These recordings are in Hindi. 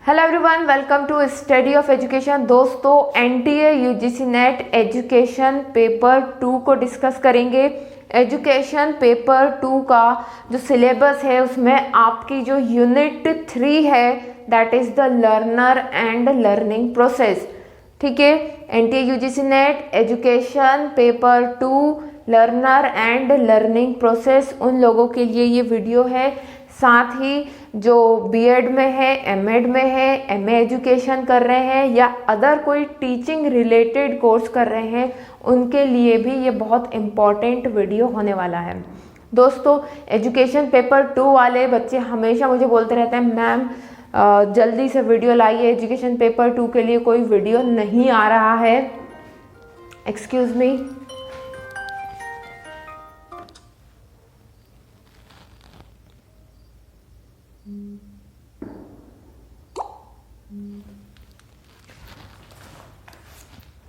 Hello everyone, welcome to study of education. दोस्तों, NTA UGC NET education paper 2 को डिस्कस करेंगे। एजुकेशन पेपर 2 का जो सिलेबस है उसमें आपकी जो यूनिट 3 है that is the learner and learning process. ठीक है, NTA UGC NET education paper 2 learner and learning process उन लोगों के लिए ये वीडियो है। साथ ही जो बीएड में है, एमएड में है, एमए एजुकेशन कर रहे हैं या अदर कोई टीचिंग रिलेटेड कोर्स कर रहे हैं, उनके लिए भी ये बहुत इम्पॉर्टेंट वीडियो होने वाला है। दोस्तों, एजुकेशन पेपर 2 वाले बच्चे हमेशा मुझे बोलते रहते हैं मैम जल्दी से वीडियो लाइए, एजुकेशन पेपर 2 के लिए कोई वीडियो नहीं आ रहा है। एक्सक्यूज मी,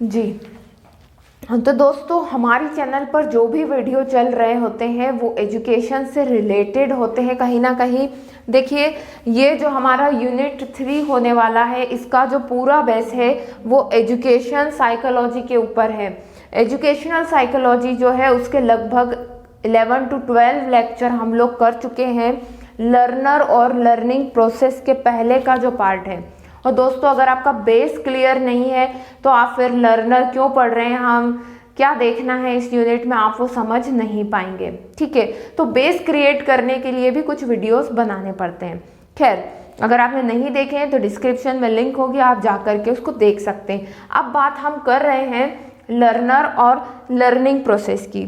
जी। तो दोस्तों, हमारी चैनल पर जो भी वीडियो चल रहे होते हैं वो एजुकेशन से रिलेटेड होते हैं कहीं ना कहीं। देखिए, ये जो हमारा यूनिट 3 होने वाला है, इसका जो पूरा बेस है वो एजुकेशन साइकोलॉजी के ऊपर है। एजुकेशनल साइकोलॉजी जो है उसके लगभग 11 to 12 लेक्चर हम लोग कर चुके हैं। लर्नर और लर्निंग प्रोसेस के पहले का जो पार्ट है। और दोस्तों, अगर आपका बेस क्लियर नहीं है तो आप फिर लर्नर क्यों पढ़ रहे हैं, हम क्या देखना है इस यूनिट में, आप वो समझ नहीं पाएंगे। ठीक है, तो बेस क्रिएट करने के लिए भी कुछ वीडियोस बनाने पड़ते हैं। खैर, अगर आपने नहीं देखे हैं तो डिस्क्रिप्शन में लिंक होगी, आप जा करके उसको देख सकते हैं। अब बात हम कर रहे हैं लर्नर और लर्निंग प्रोसेस की।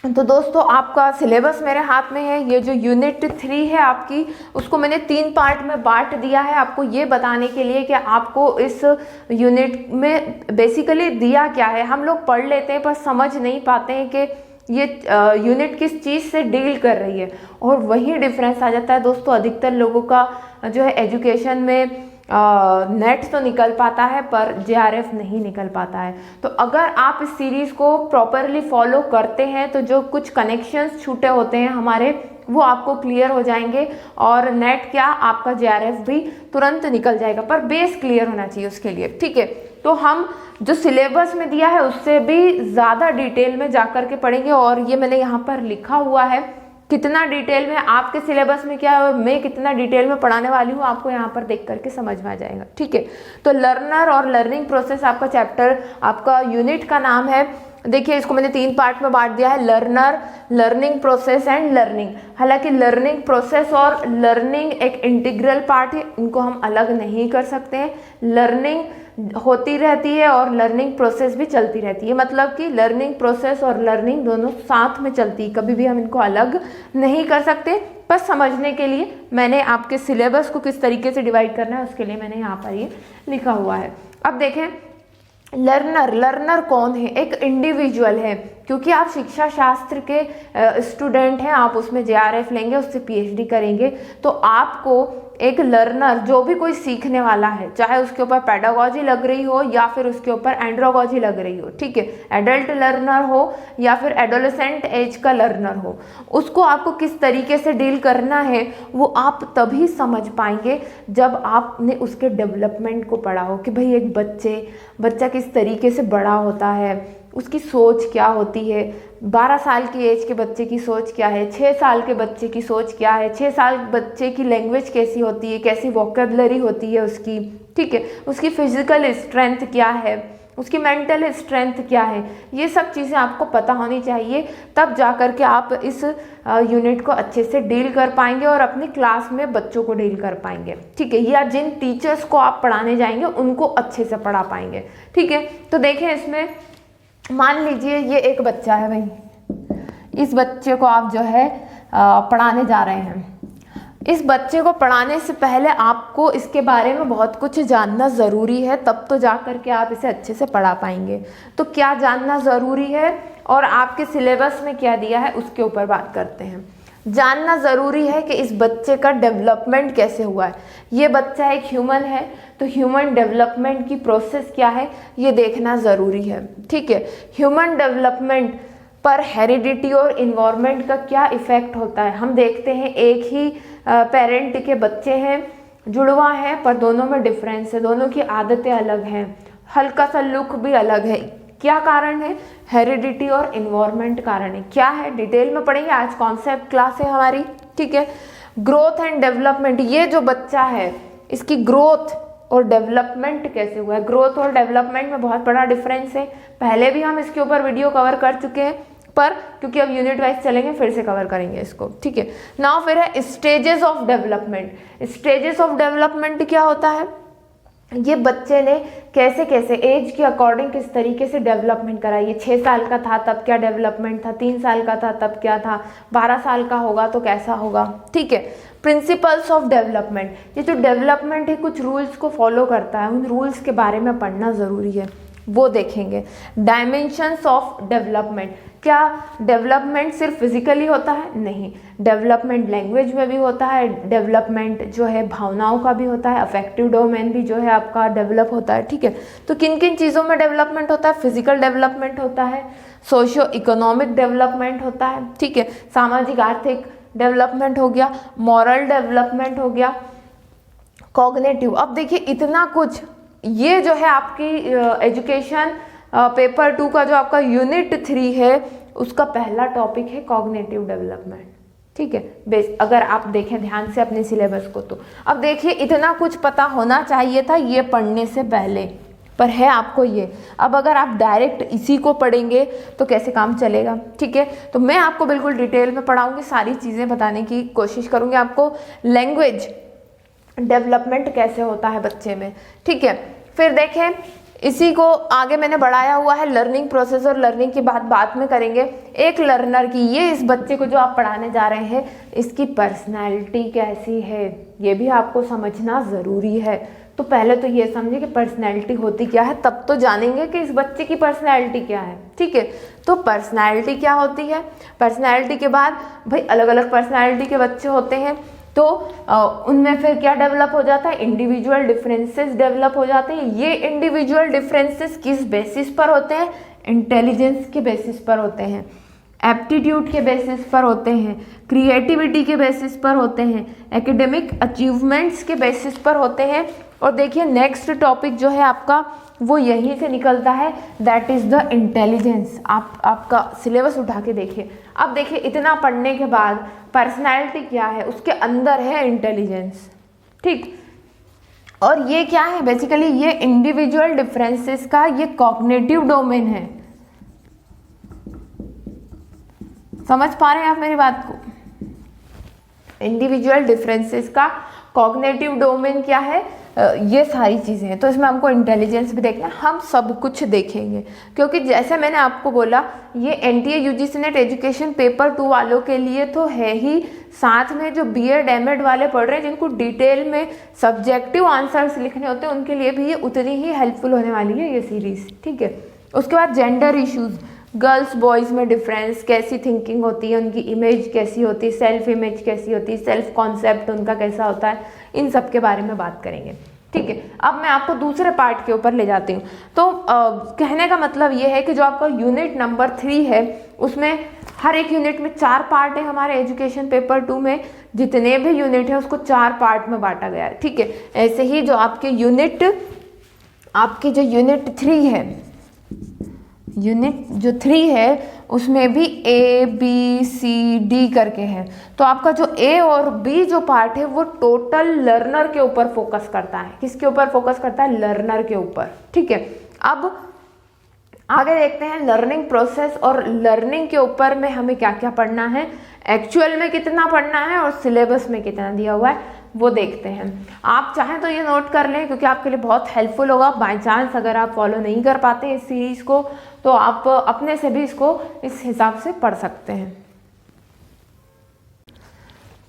तो दोस्तों, आपका सिलेबस मेरे हाथ में है। ये जो यूनिट 3 है आपकी, उसको मैंने 3 पार्ट में बांट दिया है, आपको ये बताने के लिए कि आपको इस यूनिट में बेसिकली दिया क्या है। हम लोग पढ़ लेते हैं पर समझ नहीं पाते हैं कि ये यूनिट किस चीज़ से डील कर रही है, और वही डिफरेंस आ जाता है। दोस्तों, अधिकतर लोगों का जो है एजुकेशन में नेट तो निकल पाता है पर जेआरएफ नहीं निकल पाता है। तो अगर आप इस सीरीज़ को प्रॉपरली फॉलो करते हैं तो जो कुछ कनेक्शंस छूटे होते हैं हमारे, वो आपको क्लियर हो जाएंगे, और नेट क्या, आपका जेआरएफ भी तुरंत निकल जाएगा। पर बेस क्लियर होना चाहिए उसके लिए। ठीक है, तो हम जो सिलेबस में दिया है उससे भी ज़्यादा डिटेल में जा कर के पढ़ेंगे, और ये मैंने यहाँ पर लिखा हुआ है कितना डिटेल में आपके सिलेबस में क्या है और मैं कितना डिटेल में पढ़ाने वाली हूँ, आपको यहाँ पर देख करके समझ में आ जाएगा। ठीक है, तो लर्नर और लर्निंग प्रोसेस आपका चैप्टर, आपका यूनिट का नाम है। देखिए, इसको मैंने 3 पार्ट में बांट दिया है, learner, learning process and learning. हालांकि लर्निंग प्रोसेस और लर्निंग एक इंटीग्रल पार्ट है, इनको हम अलग नहीं कर सकते हैं। लर्निंग होती रहती है और लर्निंग प्रोसेस भी चलती रहती है, मतलब कि लर्निंग प्रोसेस और लर्निंग दोनों साथ में चलती है, कभी भी हम इनको अलग नहीं कर सकते। पर समझने के लिए मैंने आपके सिलेबस को किस तरीके से डिवाइड करना है उसके लिए मैंने यहाँ पर ये लिखा हुआ है। अब देखें, लर्नर कौन है? एक इंडिविजुअल है, क्योंकि आप शिक्षा शास्त्र के स्टूडेंट हैं, आप उसमें जेआरएफ लेंगे, उससे पीएचडी करेंगे, तो आपको एक लर्नर, जो भी कोई सीखने वाला है, चाहे उसके ऊपर पेडागोजी लग रही हो या फिर उसके ऊपर एंड्रोगोजी लग रही हो, ठीक है, एडल्ट लर्नर हो या फिर एडोलेसेंट एज का लर्नर हो, उसको आपको किस तरीके से डील करना है वो आप तभी समझ पाएंगे जब आपने उसके डेवलपमेंट को पढ़ा हो कि भाई एक बच्चा किस तरीके से बड़ा होता है, उसकी सोच क्या होती है, 12 साल की एज के बच्चे की सोच क्या है, 6 साल के बच्चे की सोच क्या है, 6 साल बच्चे की लैंग्वेज कैसी होती है, कैसी वोकेबलरी होती है उसकी, ठीक है, उसकी फिजिकल स्ट्रेंथ क्या है, उसकी मेंटल स्ट्रेंथ क्या है, ये सब चीज़ें आपको पता होनी चाहिए। तब जा कर के आप इस यूनिट को अच्छे से डील कर पाएंगे और अपनी क्लास में बच्चों को डील कर पाएंगे। ठीक है, या जिन टीचर्स को आप पढ़ाने जाएंगे उनको अच्छे से पढ़ा पाएंगे। ठीक है, तो देखें, इसमें मान लीजिए ये एक बच्चा है भाई, इस बच्चे को आप जो है पढ़ाने जा रहे हैं। इस बच्चे को पढ़ाने से पहले आपको इसके बारे में बहुत कुछ जानना ज़रूरी है, तब तो जा कर के आप इसे अच्छे से पढ़ा पाएंगे। तो क्या जानना ज़रूरी है और आपके सिलेबस में क्या दिया है उसके ऊपर बात करते हैं। जानना ज़रूरी है कि इस बच्चे का डेवलपमेंट कैसे हुआ है। ये बच्चा एक ह्यूमन है, तो ह्यूमन डेवलपमेंट की प्रोसेस क्या है ये देखना ज़रूरी है। ठीक है, ह्यूमन डेवलपमेंट पर हेरिडिटी और इन्वायरमेंट का क्या इफ़ेक्ट होता है। हम देखते हैं एक ही पेरेंट के बच्चे हैं, जुड़वा है पर दोनों में डिफरेंस है, दोनों की आदतें अलग हैं, हल्का सा लुक भी अलग है। क्या कारण है? हेरिडिटी और इन्वायरमेंट कारण है। क्या है डिटेल में पढ़ेंगे, आज कॉन्सेप्ट क्लास है हमारी, ठीक है। ग्रोथ एंड डेवलपमेंट, ये जो बच्चा है इसकी ग्रोथ और डेवलपमेंट कैसे हुआ है। ग्रोथ और डेवलपमेंट में बहुत बड़ा डिफरेंस है, पहले भी हम इसके ऊपर वीडियो कवर कर चुके हैं, पर क्योंकि अब यूनिट वाइज चलेंगे फिर से कवर करेंगे इसको, ठीक है। नाउ फिर है stages of development. Stages of development क्या होता है? ये बच्चे ने कैसे कैसे एज के अकॉर्डिंग किस तरीके से डेवलपमेंट करा। ये 6 साल का था तब क्या डेवलपमेंट था, 3 साल का था तब क्या था, 12 साल का होगा तो कैसा होगा, ठीक है। प्रिंसिपल्स ऑफ डेवलपमेंट, ये जो डेवलपमेंट है कुछ रूल्स को फॉलो करता है, उन रूल्स के बारे में पढ़ना ज़रूरी है, वो देखेंगे। डायमेंशंस ऑफ डेवलपमेंट, क्या डेवलपमेंट सिर्फ फिजिकली होता है? नहीं, डेवलपमेंट लैंग्वेज में भी होता है, डेवलपमेंट जो है भावनाओं का भी होता है, अफेक्टिव डोमेन भी जो है आपका डेवलप होता है, ठीक है। तो किन किन चीज़ों में डेवलपमेंट होता है? फिजिकल डेवलपमेंट होता है, सोशियो इकोनॉमिक डेवलपमेंट होता है, ठीक है, सामाजिक आर्थिक डेवलपमेंट हो गया, मॉरल डेवलपमेंट हो गया, कॉग्निटिव। अब देखिए इतना कुछ, ये जो है आपकी एजुकेशन पेपर 2 का जो आपका यूनिट 3 है उसका पहला टॉपिक है कॉग्निटिव डेवलपमेंट, ठीक है। बेस अगर आप देखें ध्यान से अपने सिलेबस को, तो अब देखिए इतना कुछ पता होना चाहिए था ये पढ़ने से पहले, पर है आपको ये। अब अगर आप डायरेक्ट इसी को पढ़ेंगे तो कैसे काम चलेगा, ठीक है। तो मैं आपको बिल्कुल डिटेल में पढ़ाऊंगी, सारी चीज़ें बताने की कोशिश करूंगी आपको। लैंग्वेज डेवलपमेंट कैसे होता है बच्चे में, ठीक है। फिर देखें इसी को आगे मैंने बढ़ाया हुआ है लर्निंग प्रोसेस, और लर्निंग की बात बाद में करेंगे। एक लर्नर की, ये इस बच्चे को जो आप पढ़ाने जा रहे हैं इसकी पर्सनैलिटी कैसी है ये भी आपको समझना ज़रूरी है। तो पहले तो ये समझिए कि पर्सनैलिटी होती क्या है, तब तो जानेंगे कि इस बच्चे की पर्सनैलिटी क्या है, ठीक है। तो पर्सनैलिटी क्या होती है, पर्सनैलिटी के बाद भाई अलग अलग पर्सनैलिटी के बच्चे होते हैं, तो उनमें फिर क्या डेवलप हो जाता है? इंडिविजुअल डिफरेंसेस डेवलप हो जाते हैं। ये इंडिविजुअल डिफरेंसेस किस बेसिस पर होते हैं? इंटेलिजेंस के बेसिस पर होते हैं, एप्टीट्यूड के बेसिस पर होते हैं, क्रिएटिविटी के बेसिस पर होते हैं, एकेडमिक अचीवमेंट्स के बेसिस पर होते हैं। और देखिए नेक्स्ट टॉपिक जो है आपका वो यहीं से निकलता है, दैट इज़ द इंटेलिजेंस। आपका सिलेबस उठा के देखिए। अब देखिए इतना पढ़ने के बाद पर्सनैलिटी क्या है, उसके अंदर है इंटेलिजेंस, ठीक। और ये क्या है? बेसिकली ये इंडिविजुअल डिफरेंसेस का ये कॉग्निटिव डोमेन है। समझ पा रहे हैं आप मेरी बात को? इंडिविजुअल डिफरेंसेस का कॉग्निटिव डोमेन क्या है? ये सारी चीज़ें हैं। तो इसमें हमको इंटेलिजेंस भी देखना है, हम सब कुछ देखेंगे, क्योंकि जैसे मैंने आपको बोला ये NTA UGC NET education paper 2 वालों के लिए तो है ही, साथ में जो बीएड एमएड वाले पढ़ रहे हैं जिनको डिटेल में सब्जेक्टिव आंसर्स लिखने होते हैं उनके लिए भी ये उतनी ही हेल्पफुल होने वाली है ये सीरीज़, ठीक है। उसके बाद जेंडर इश्यूज़, गर्ल्स बॉयज़ में डिफरेंस, कैसी थिंकिंग होती है, उनकी इमेज कैसी होती है, सेल्फ इमेज कैसी होती है, सेल्फ कॉन्सेप्ट उनका कैसा होता है, इन सब के बारे में बात करेंगे, ठीक है। अब मैं आपको दूसरे पार्ट के ऊपर ले जाती हूँ। तो कहने का मतलब ये है कि जो आपका यूनिट नंबर 3 है उसमें हर एक यूनिट में 4 पार्ट है। हमारे एजुकेशन पेपर 2 में जितने भी यूनिट है उसको 4 पार्ट में बांटा गया है, ठीक है। ऐसे ही जो आपकी जो यूनिट 3 है, यूनिट जो 3 है उसमें भी ABCD करके है। तो आपका जो A और B जो पार्ट है वो टोटल लर्नर के ऊपर फोकस करता है। किसके ऊपर फोकस करता है? लर्नर के ऊपर, ठीक है। अब आगे देखते हैं लर्निंग प्रोसेस, और लर्निंग के ऊपर में हमें क्या क्या पढ़ना है, एक्चुअल में कितना पढ़ना है और सिलेबस में कितना दिया हुआ है वो देखते हैं। आप चाहें तो ये नोट कर लें क्योंकि आपके लिए बहुत हेल्पफुल होगा। बाय चांस अगर आप फॉलो नहीं कर पाते इस सीरीज़ को तो आप अपने से भी इसको इस हिसाब से पढ़ सकते हैं।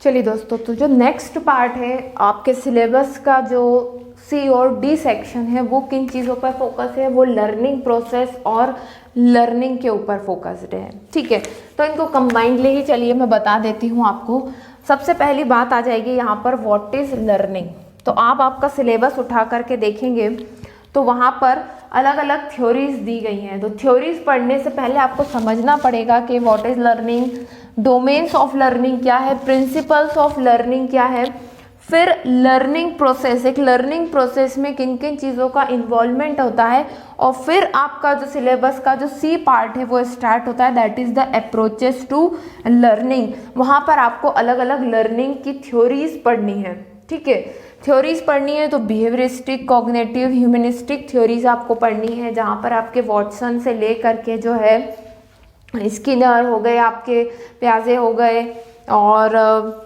चलिए दोस्तों, तो जो नेक्स्ट पार्ट है आपके सिलेबस का, जो C और D सेक्शन है, वो किन चीज़ों पर फोकस है? वो लर्निंग प्रोसेस और लर्निंग के ऊपर फोकस्ड है, ठीक है। तो इनको कंबाइंडली ही चलिए मैं बता देती हूँ आपको। सबसे पहली बात आ जाएगी यहाँ पर व्हाट इज़ लर्निंग। तो आप आपका सिलेबस उठा करके देखेंगे तो वहाँ पर अलग अलग थ्योरीज दी गई हैं। तो थ्योरीज पढ़ने से पहले आपको समझना पड़ेगा कि what is learning, domains of learning क्या है, प्रिंसिपल्स ऑफ लर्निंग क्या है, फिर लर्निंग प्रोसेस, एक लर्निंग प्रोसेस में किन किन चीज़ों का इन्वॉल्वमेंट होता है, और फिर आपका जो सिलेबस का जो सी पार्ट है वो स्टार्ट होता है, that is the approaches to learning. वहाँ पर आपको अलग अलग लर्निंग की थ्योरीज पढ़नी है, ठीक है, थ्योरीज पढ़नी है। तो बिहेवियरिस्टिक, कॉग्निटिव, ह्यूमनिस्टिक थ्योरीज आपको पढ़नी है, जहाँ पर आपके वॉटसन से ले करके जो है स्किनर हो गए, आपके प्याजे हो गए, और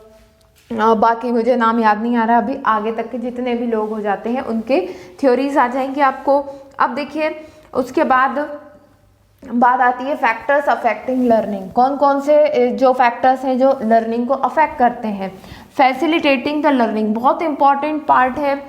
बाकी मुझे नाम याद नहीं आ रहा अभी, आगे तक के जितने भी लोग हो जाते हैं उनके थ्योरीज आ जाएंगे आपको। अब देखिए उसके बाद बात आती है फैक्टर्स अफेक्टिंग लर्निंग। कौन कौन से जो फैक्टर्स हैं जो लर्निंग को अफेक्ट करते हैं। फैसिलिटेटिंग द लर्निंग बहुत इंपॉर्टेंट पार्ट है,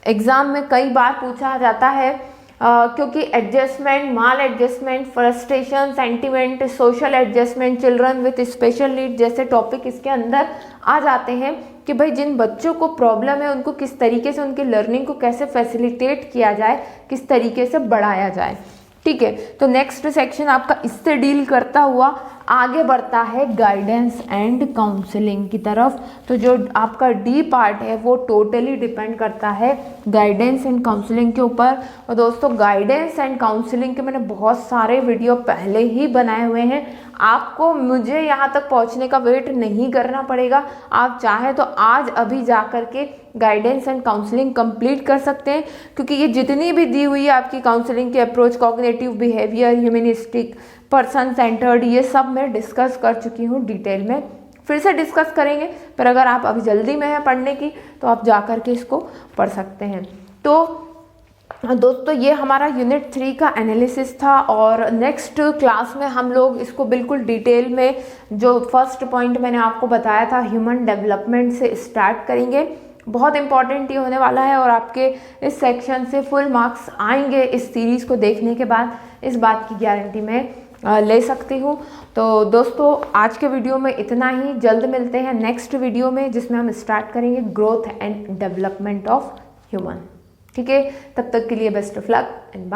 एग्जाम में कई बार पूछा जाता है, क्योंकि adjustment, mall adjustment, frustration, sentiment, social adjustment, children with special need जैसे टॉपिक इसके अंदर आ जाते हैं कि भाई जिन बच्चों को प्रॉब्लम है उनको किस तरीके से, उनकी लर्निंग को कैसे फैसिलिटेट किया जाए, किस तरीके से बढ़ाया जाए, ठीक है। तो नेक्स्ट सेक्शन आपका इससे डील करता हुआ आगे बढ़ता है गाइडेंस एंड काउंसलिंग की तरफ। तो जो आपका डी पार्ट है वो टोटली डिपेंड करता है गाइडेंस एंड काउंसलिंग के ऊपर। और दोस्तों गाइडेंस एंड काउंसलिंग के मैंने बहुत सारे वीडियो पहले ही बनाए हुए हैं, आपको मुझे यहाँ तक पहुँचने का वेट नहीं करना पड़ेगा। आप चाहे तो आज अभी जा करके गाइडेंस एंड काउंसलिंग कंप्लीट कर सकते हैं, क्योंकि ये जितनी भी दी हुई है आपकी काउंसलिंग की approach, cognitive, behaviour, humanistic, person centred, ये सब मैं डिस्कस कर चुकी हूँ डिटेल में, फिर से डिस्कस करेंगे। पर अगर आप अभी जल्दी में है पढ़ने की तो आप जा करके इसको पढ़ सकते हैं। तो दोस्तों ये हमारा यूनिट 3 का एनालिसिस था, और नेक्स्ट क्लास में हम लोग इसको बिल्कुल डिटेल में, जो फर्स्ट पॉइंट मैंने आपको बताया था ह्यूमन डेवलपमेंट से स्टार्ट करेंगे। बहुत इंपॉर्टेंट ये होने वाला है, और आपके इस सेक्शन से फुल मार्क्स आएंगे इस सीरीज़ को देखने के बाद, इस बात की गारंटी मैं ले सकती हूँ। तो दोस्तों आज के वीडियो में इतना ही, जल्द मिलते हैं नेक्स्ट वीडियो में जिसमें हम स्टार्ट करेंगे growth and development of human, ठीक है। तब तक के लिए best of luck and bye.